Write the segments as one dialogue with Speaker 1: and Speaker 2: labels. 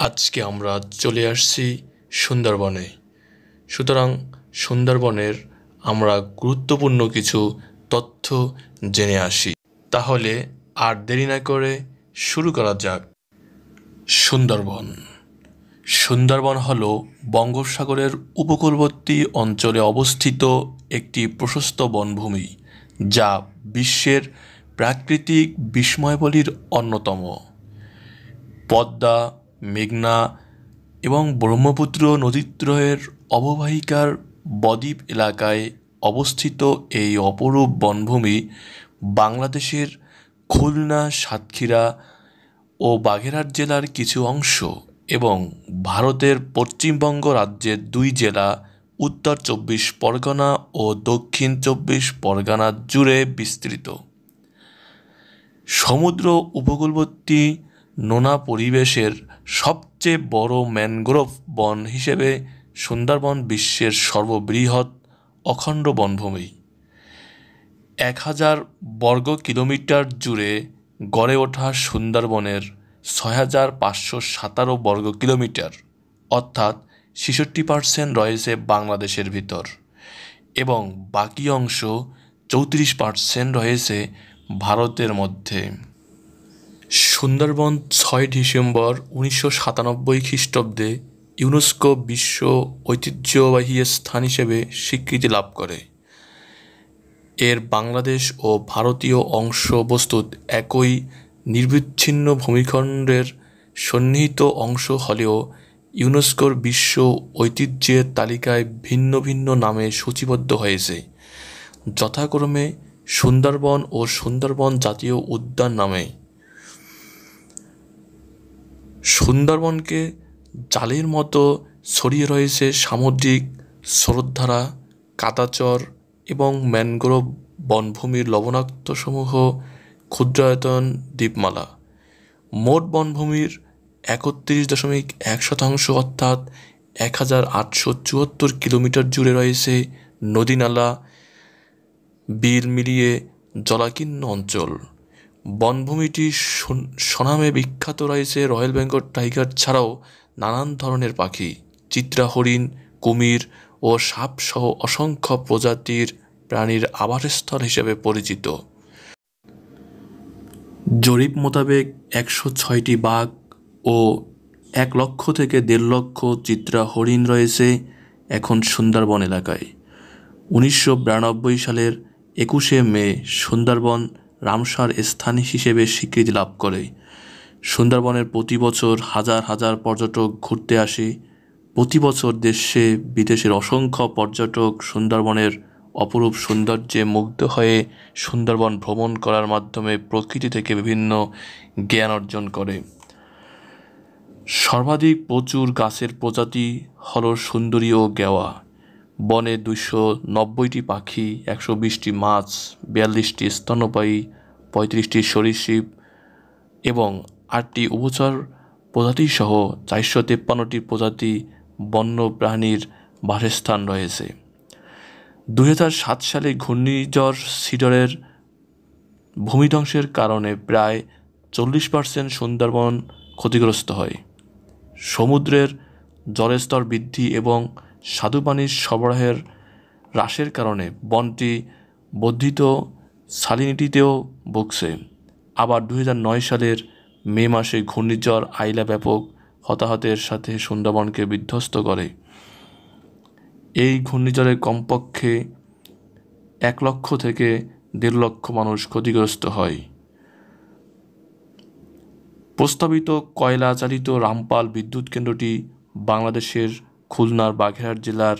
Speaker 1: আজকে আমরা চলে আসছি সুন্দরবনে। সুতরাং সুন্দরবনের আমরা গুরুত্বপূর্ণ কিছু তথ্য জেনে আসি। তাহলে আর দেরি না করে শুরু করা যাক। সুন্দরবন সুন্দরবন হল বঙ্গোপসাগরের উপকূলবর্তী অঞ্চলে অবস্থিত একটি প্রশস্ত বনভূমি, যা বিশ্বের প্রাকৃতিক বিস্ময়াবলীর অন্যতম। পদ্মা, মেঘনা এবং ব্রহ্মপুত্র নদীদ্বয়ের অববাহিকার বদ্বীপ এলাকায় অবস্থিত এই অপরূপ বনভূমি বাংলাদেশের খুলনা, সাতক্ষীরা ও বাগেরহাট জেলার কিছু অংশ এবং ভারতের পশ্চিমবঙ্গ রাজ্যের 2 জেলা উত্তর 24 পরগনা ও দক্ষিণ 24 পরগনা জুড়ে বিস্তৃত। সমুদ্র উপকূলবর্তী নোনা পরিবেশের সবচেয়ে বড় ম্যানগ্রোভ বন হিসেবে সুন্দরবন বিশ্বের সর্ববৃহৎ অখণ্ড বনভূমি। 1000 বর্গ কিলোমিটার জুড়ে গড়ে ওঠা সুন্দরবনের 6517 বর্গ কিলোমিটার অর্থাৎ 66% রয়েছে বাংলাদেশের ভিতর এবং বাকি অংশ 34% রয়েছে ভারতের মধ্যে। সুন্দরবন 6 ডিসেম্বর 1997 খ্রিস্টাব্দে ইউনেস্কো বিশ্ব ঐতিহ্যবাহী স্থান হিসেবে স্বীকৃতি লাভ করে। এর বাংলাদেশ ও ভারতীয় অংশ বস্তুত একই নিরবিচ্ছিন্ন ভূমিখণ্ডের সন্নিহিত অংশ হলেও ইউনেস্কোর বিশ্ব ঐতিহ্যের তালিকায় ভিন্ন ভিন্ন নামে সূচিবদ্ধ হয়েছে, যথাক্রমে সুন্দরবন ও সুন্দরবন জাতীয় উদ্যান নামে। সুন্দরবনকে জালের মতো ছড়িয়ে রয়েছে সামুদ্রিক স্রোতধারা, কাদাচর এবং ম্যানগ্রোভ বনভূমির লবণাক্তসমূহ ক্ষুদ্রায়তন দ্বীপমালা। মোট বনভূমির 31.1% অর্থাৎ 1874 কিলোমিটার জুড়ে রয়েছে নদী-নালা, বিল মিলিয়ে জলাকীর্ণ অঞ্চল। বনভূমিটি সুনামে বিখ্যাত রয়েছে রয়্যাল বেঙ্গল টাইগার ছাড়াও নানান ধরনের পাখি, চিত্রা হরিণ, কুমির ও সাপ সহ অসংখ্য প্রজাতির প্রাণীর আবাসস্থল হিসেবে পরিচিত। জরিপ মোতাবেক 106টি বাঘ ও 1 লক্ষ থেকে 1.5 লক্ষ চিত্রা হরিণ রয়েছে এখন সুন্দরবন এলাকায়। 1992 সালের 21শে মে সুন্দরবন রামসার স্থান হিসেবে স্বীকৃতি লাভ করে। সুন্দরবনের প্রতি বছর হাজার হাজার পর্যটক ঘুরতে আসে। প্রতি বছর দেশে বিদেশের অসংখ্য পর্যটক সুন্দরবনের অপরূপ সৌন্দর্যে মুগ্ধ হয়ে সুন্দরবন ভ্রমণ করার মাধ্যমে প্রকৃতি থেকে বিভিন্ন জ্ঞান অর্জন করে। সর্বাধিক প্রচুর গাছের প্রজাতি হল সুন্দরী ও গেওয়া। বনে 290টি পাখি, 120টি মাছ, 42টি স্তন্যপায়ী, 35টি সরীসৃপ এবং 8টি উভচর প্রজাতি সহ 453টি প্রজাতি বন্য প্রাণীর বাসস্থান রয়েছে। 2007 সালে ঘূর্ণিঝড় সিডরের ভূমিধ্বসের কারণে প্রায় 40% সুন্দরবন ক্ষতিগ্রস্ত হয়। সমুদ্রের জলস্তর বৃদ্ধি এবং স্বাদুপানির সরবরাহের হ্রাসের কারণে বনটি বর্ধিত সালিনিটিতেও ভুগছে। আবার 2009 সালের মে মাসে ঘূর্ণিঝড় আইলা ব্যাপক হতাহতের সাথে সুন্দরবনকে বিধ্বস্ত করে। এই ঘূর্ণিঝড়ে কমপক্ষে 1 লক্ষ থেকে 1.5 লক্ষ মানুষ ক্ষতিগ্রস্ত হয়। প্রস্তাবিত কয়লা চালিত রামপাল বিদ্যুৎ কেন্দ্রটি বাংলাদেশের খুলনার বাগেরহাট জেলার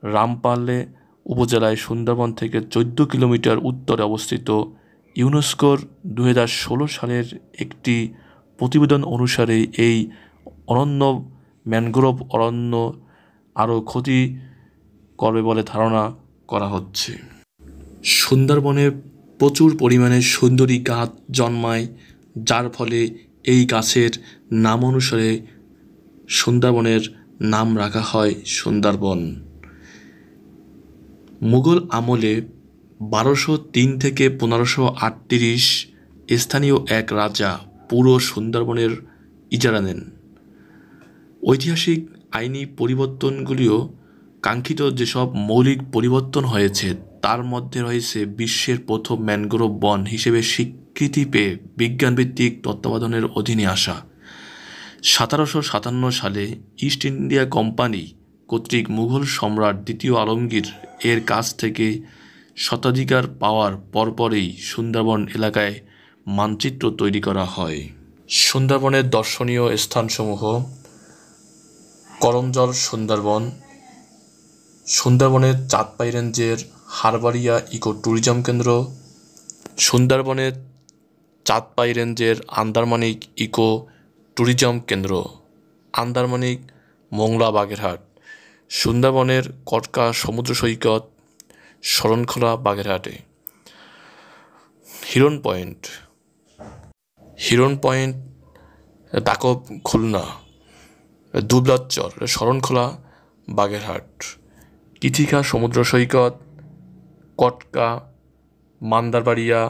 Speaker 1: রামপালে উপজেলায় সুন্দরবন থেকে 14 কিলোমিটার উত্তরে অবস্থিত। ইউনেস্কোর 2016 সালের একটি প্রতিবেদন অনুসারে এই অরণ্য ম্যানগ্রোভ অরণ্য আরও ক্ষতি করবে বলে ধারণা করা হচ্ছে। সুন্দরবনে প্রচুর পরিমাণে সুন্দরী গাছ জন্মায়, যার ফলে এই গাছের নাম অনুসারে সুন্দরবনের নাম রাখা হয় সুন্দরবন। মুঘল আমলে 1203 থেকে 1538 স্থানীয় এক রাজা পুরো সুন্দরবনের ইজারা নেন। ঐতিহাসিক আইনি পরিবর্তনগুলিও কাঙ্ক্ষিত যেসব মৌলিক পরিবর্তন হয়েছে তার মধ্যে রয়েছে বিশ্বের প্রথম ম্যানগ্রোভ বন হিসেবে স্বীকৃতি পেয়ে বিজ্ঞানভিত্তিক তত্ত্বাবধানের অধীনে আসা। 1757 সালে ইস্ট ইন্ডিয়া কোম্পানি কর্তৃক মুঘল সম্রাট দ্বিতীয় আলমগীর এর কাছ থেকে স্বত্বাধিকার পাওয়ার পরপরই সুন্দরবন এলাকায় মানচিত্র তৈরি করা হয়। সুন্দরবনের দর্শনীয় স্থানসমূহ: করমজল সুন্দরবন, সুন্দরবনের চাঁদপাই রেঞ্জের হারবাড়িয়া ইকো ট্যুরিজম কেন্দ্র, সুন্দরবনের চাঁদপাই রেঞ্জের আন্দারমানিক ইকো ট্যুরিজম কেন্দ্র, আন্দারমানিক মোংলা বাগেরহাট, সুন্দরবনের কটকা সমুদ্র সৈকত, শরণখোলা বাগেরহাটে, হিরন পয়েন্ট দাকব খুলনা, দুবলাচর শরণখোলা বাগেরহাট, কিথিকা সমুদ্র সৈকত, কটকা, মান্দারবাড়িয়া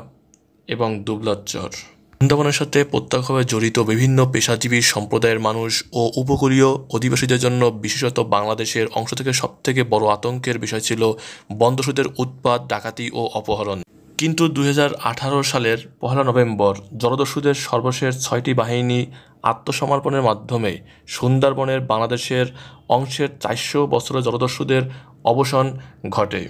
Speaker 1: এবং দুবলাচর। সুন্দরবনের সাথে প্রত্যক্ষভাবে জড়িত বিভিন্ন পেশাজীবী সম্প্রদায়ের মানুষ ও উপকূলীয় অধিবাসীদের জন্য বিশেষত বাংলাদেশের অংশ থেকে সবথেকে বড় আতঙ্কের বিষয় ছিল বনদস্যুদের উৎপাত, ডাকাতি ও অপহরণ। কিন্তু 2018 সালের 1 নভেম্বর জলদস্যুদের সর্বশেষ 6টি বাহিনী আত্মসমর্পণের মাধ্যমে সুন্দরবনের বাংলাদেশের অংশের 400 বছরের জলদস্যুদের অবসান ঘটে।